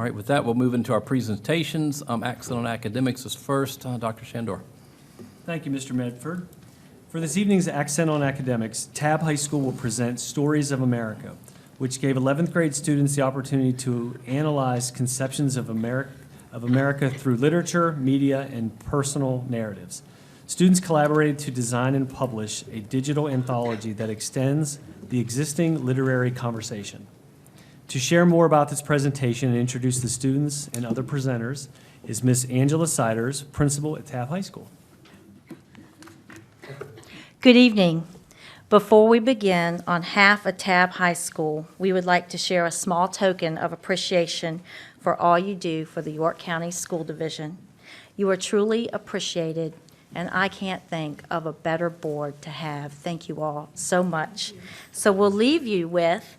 All right, with that, we'll move into our presentations. Accent on Academics is first. Dr. Shandor. Thank you, Mr. Medford. For this evening's Accent on Academics, Tabb High School will present Stories of America, which gave 11th grade students the opportunity to analyze conceptions of America through literature, media, and personal narratives. Students collaborated to design and publish a digital anthology that extends the existing literary conversation. To share more about this presentation and introduce the students and other presenters is Miss Angela Siders, principal at Tabb High School. Good evening. Before we begin, on behalf of Tabb High School, we would like to share a small token of appreciation for all you do for the York County School Division. You are truly appreciated, and I can't think of a better board to have. Thank you all so much. So we'll leave you with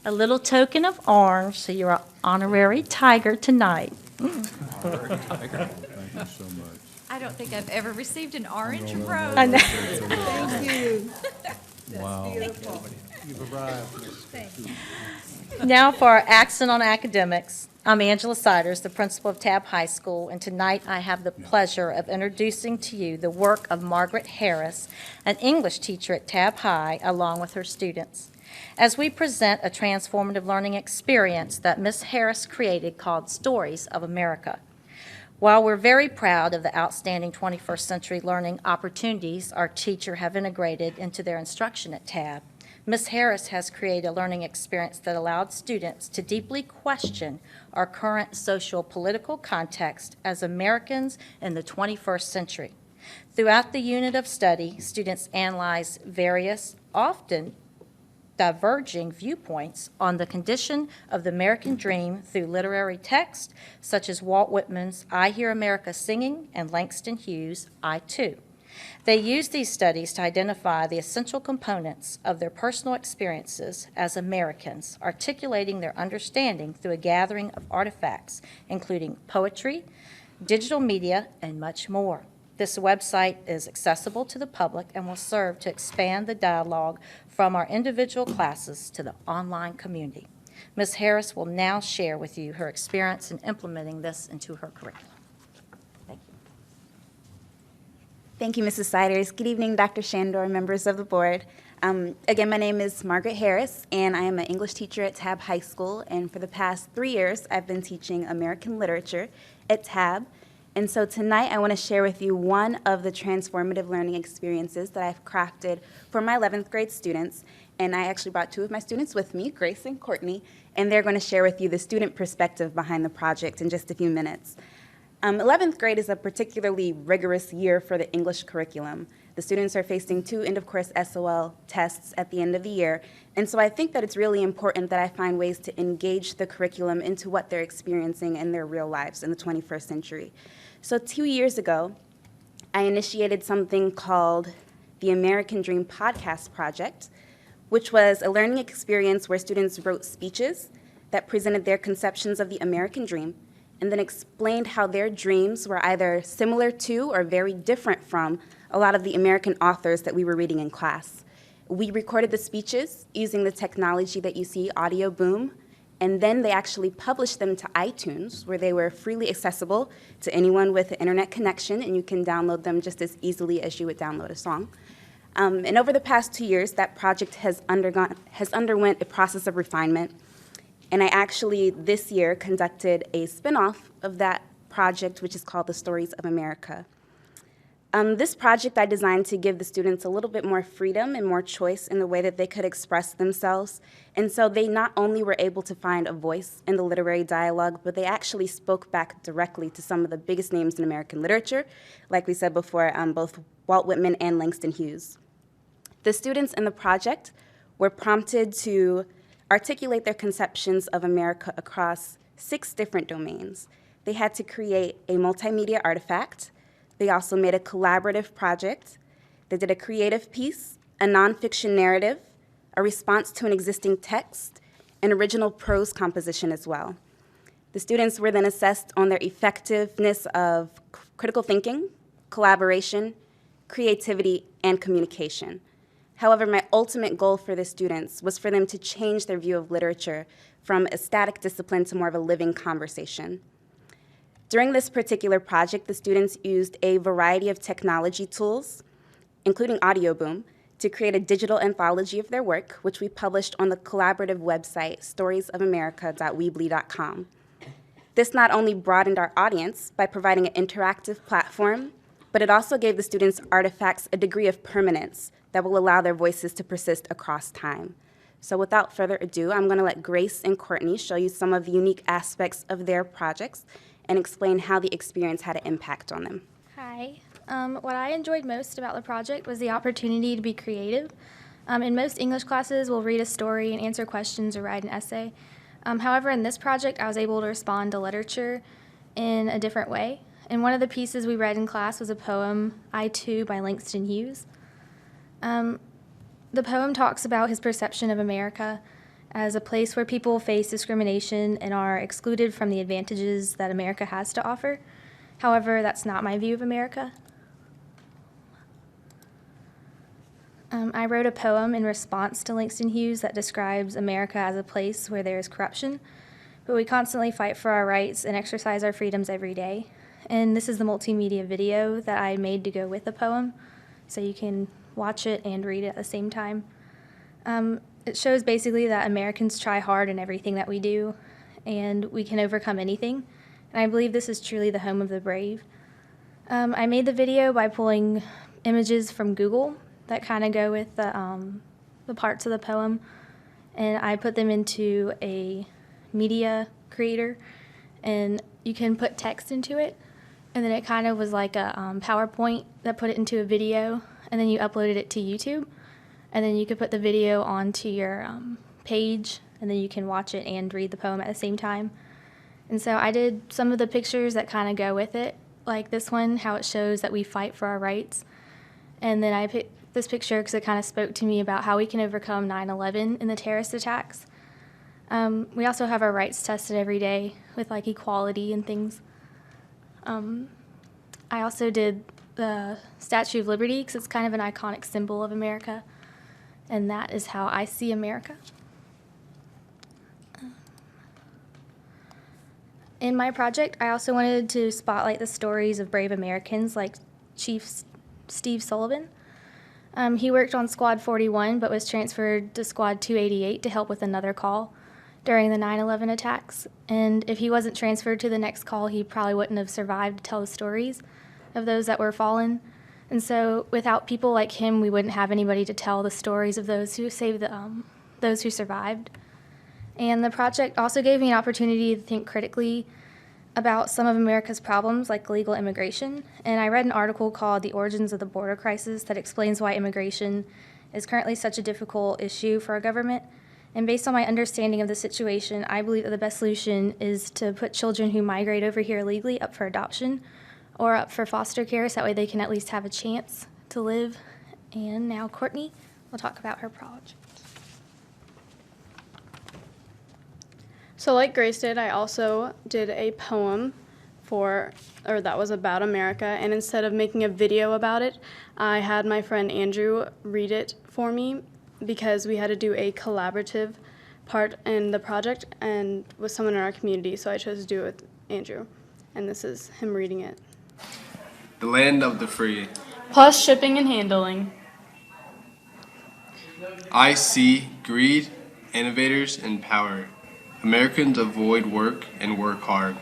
a little token of orange, so you're an honorary tiger tonight. Honorary tiger. Thank you so much. I don't think I've ever received an orange rose. I know. Thank you. Wow. You've arrived. Thank you. Now for our Accent on Academics. I'm Angela Siders, the principal of Tabb High School, and tonight I have the pleasure of introducing to you the work of Margaret Harris, an English teacher at Tabb High, along with her students, as we present a transformative learning experience that Ms. Harris created called Stories of America. While we're very proud of the outstanding 21st century learning opportunities our teachers have integrated into their instruction at Tabb, Ms. Harris has created a learning experience that allowed students to deeply question our current social political context as Americans in the 21st century. Throughout the unit of study, students analyze various, often diverging viewpoints on the condition of the American dream through literary text, such as Walt Whitman's I Hear America Singing and Langston Hughes' I Too. They use these studies to identify the essential components of their personal experiences as Americans, articulating their understanding through a gathering of artifacts, including poetry, digital media, and much more. This website is accessible to the public and will serve to expand the dialogue from our individual classes to the online community. Ms. Harris will now share with you her experience in implementing this into her curriculum. Thank you. Thank you, Mrs. Siders. Good evening, Dr. Shandor, members of the board. Again, my name is Margaret Harris, and I am an English teacher at Tabb High School, and for the past 3 years, I've been teaching American literature at Tabb. And so tonight I want to share with you one of the transformative learning experiences that I've crafted for my 11th grade students. And I actually brought 2 of my students with me, Grace and Courtney, and they're going to share with you the student perspective behind the project in just a few minutes. 11th grade is a particularly rigorous year for the English curriculum. The students are facing 2 end-of-course SOL tests at the end of the year, and so I think that it's really important that I find ways to engage the curriculum into what they're experiencing in their real lives in the 21st century. So 2 years ago, I initiated something called the American Dream Podcast Project, which was a learning experience where students wrote speeches that presented their conceptions of the American dream and then explained how their dreams were either similar to or very different from a lot of the American authors that we were reading in class. We recorded the speeches using the technology that you see, Audio Boom, and then they actually published them to iTunes, where they were freely accessible to anyone with an internet connection, and you can download them just as easily as you would download a song. And over the past 2 years, that project has underwent a process of refinement. And I actually, this year, conducted a spinoff of that project, which is called the Stories of America. This project I designed to give the students a little bit more freedom and more choice in the way that they could express themselves. And so they not only were able to find a voice in the literary dialogue, but they actually spoke back directly to some of the biggest names in American literature, like we said before, both Walt Whitman and Langston Hughes. The students in the project were prompted to articulate their conceptions of America across 6 different domains. They had to create a multimedia artifact. They also made a collaborative project. They did a creative piece, a nonfiction narrative, a response to an existing text, and original prose composition as well. The students were then assessed on their effectiveness of critical thinking, collaboration, creativity, and communication. However, my ultimate goal for the students was for them to change their view of literature from a static discipline to more of a living conversation. During this particular project, the students used a variety of technology tools, including Audio Boom, to create a digital anthology of their work, which we published on the collaborative website, storiesofamerica.weebly.com. This not only broadened our audience by providing an interactive platform, but it also gave the students' artifacts a degree of permanence that will allow their voices to persist across time. So without further ado, I'm going to let Grace and Courtney show you some of the unique aspects of their projects and explain how the experience had an impact on them. Hi. What I enjoyed most about the project was the opportunity to be creative. In most English classes, we'll read a story and answer questions or write an essay. However, in this project, I was able to respond to literature in a different way. And one of the pieces we read in class was a poem, I Too, by Langston Hughes. The poem talks about his perception of America as a place where people face discrimination and are excluded from the advantages that America has to offer. However, that's not my view of America. I wrote a poem in response to Langston Hughes that describes America as a place where there is corruption, but we constantly fight for our rights and exercise our freedoms every day. And this is the multimedia video that I made to go with the poem, so you can watch it and read it at the same time. It shows basically that Americans try hard in everything that we do, and we can overcome anything. And I believe this is truly the home of the brave. I made the video by pulling images from Google that kind of go with the parts of the poem, and I put them into a media creator, and you can put text into it, and then it kind of was like a PowerPoint that put it into a video, and then you uploaded it to YouTube, and then you could put the video onto your page, and then you can watch it and read the poem at the same time. And so I did some of the pictures that kind of go with it, like this one, how it shows that we fight for our rights. And then I picked this picture because it kind of spoke to me about how we can overcome 9/11 and the terrorist attacks. We also have our rights tested every day with like equality and things. I also did the Statue of Liberty because it's kind of an iconic symbol of America, and that is how I see America. In my project, I also wanted to spotlight the stories of brave Americans like Chief Steve Sullivan. He worked on Squad 41 but was transferred to Squad 288 to help with another call during the 9/11 attacks. And if he wasn't transferred to the next call, he probably wouldn't have survived to tell the stories of those that were fallen. And so without people like him, we wouldn't have anybody to tell the stories of those who saved those who survived. And the project also gave me an opportunity to think critically about some of America's problems, like illegal immigration. And I read an article called The Origins of the Border Crisis that explains why immigration is currently such a difficult issue for our government. And based on my understanding of the situation, I believe that the best solution is to put children who migrate over here illegally up for adoption or up for foster care, so that way they can at least have a chance to live. And now Courtney will talk about her project. So like Grace did, I also did a poem that was about America, and instead of making a video about it, I had my friend Andrew read it for me because we had to do a collaborative part in the project and with someone in our community, so I chose to do it with Andrew, and this is him reading it. The land of the free. Plus shipping and handling. I see greed, innovators, and power. Americans avoid work and work hard.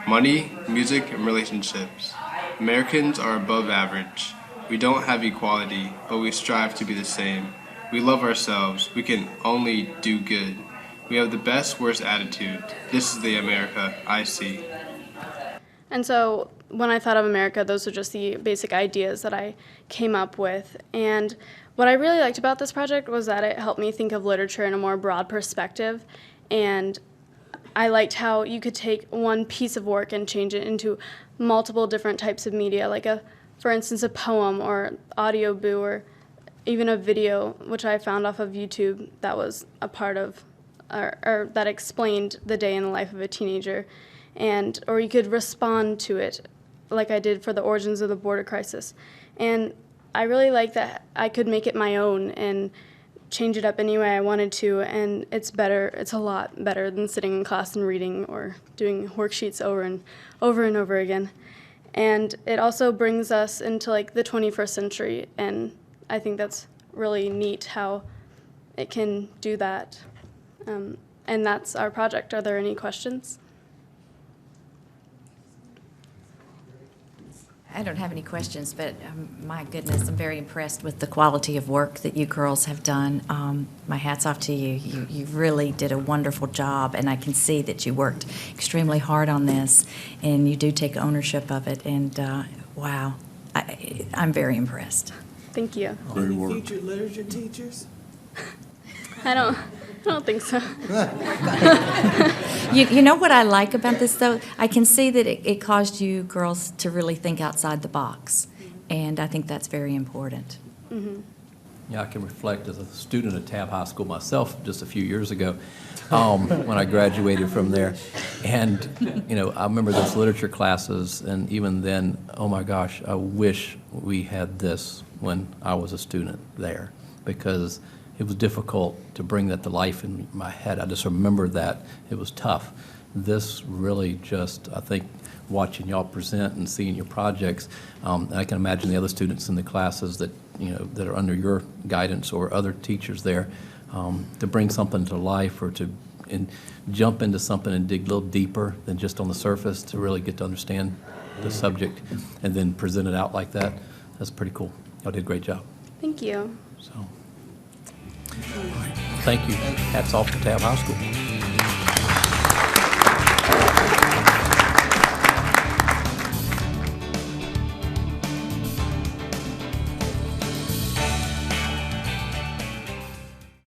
Money, music, and relationships. Americans are above average. We don't have equality, but we strive to be the same. We love ourselves. We can only do good. We have the best, worst attitude. This is the America I see. And so when I thought of America, those are just the basic ideas that I came up with. And what I really liked about this project was that it helped me think of literature in a more broad perspective. And I liked how you could take one piece of work and change it into multiple different types of media, like for instance, a poem or audio boo or even a video, which I found off of YouTube that was a part of, or that explained the day in the life of a teenager. Or you could respond to it like I did for the Origins of the Border Crisis. And I really like that I could make it my own and change it up any way I wanted to, and it's a lot better than sitting in class and reading or doing worksheets over and over again. And it also brings us into like the 21st century, and I think that's really neat how it can do that. And that's our project. Are there any questions? I don't have any questions, but my goodness, I'm very impressed with the quality of work that you girls have done. My hat's off to you. You really did a wonderful job, and I can see that you worked extremely hard on this, and you do take ownership of it. And wow, I'm very impressed. Thank you. Very work. Featured literature teachers? I don't think so. You know what I like about this, though? I can see that it caused you girls to really think outside the box, and I think that's very important. Yeah, I can reflect as a student at Tabb High School myself just a few years ago when I graduated from there. And, you know, I remember those literature classes, and even then, oh my gosh, I wish we had this when I was a student there, because it was difficult to bring that to life in my head. I just remember that it was tough. This really just, I think, watching y'all present and seeing your projects, and I can imagine the other students in the classes that, you know, that are under your guidance or other teachers there, to bring something to life or to jump into something and dig a little deeper than just on the surface to really get to understand the subject and then present it out like that. That's pretty cool. Y'all did a great job. Thank you. So, all right. Thank you. Hats off to Tabb High School.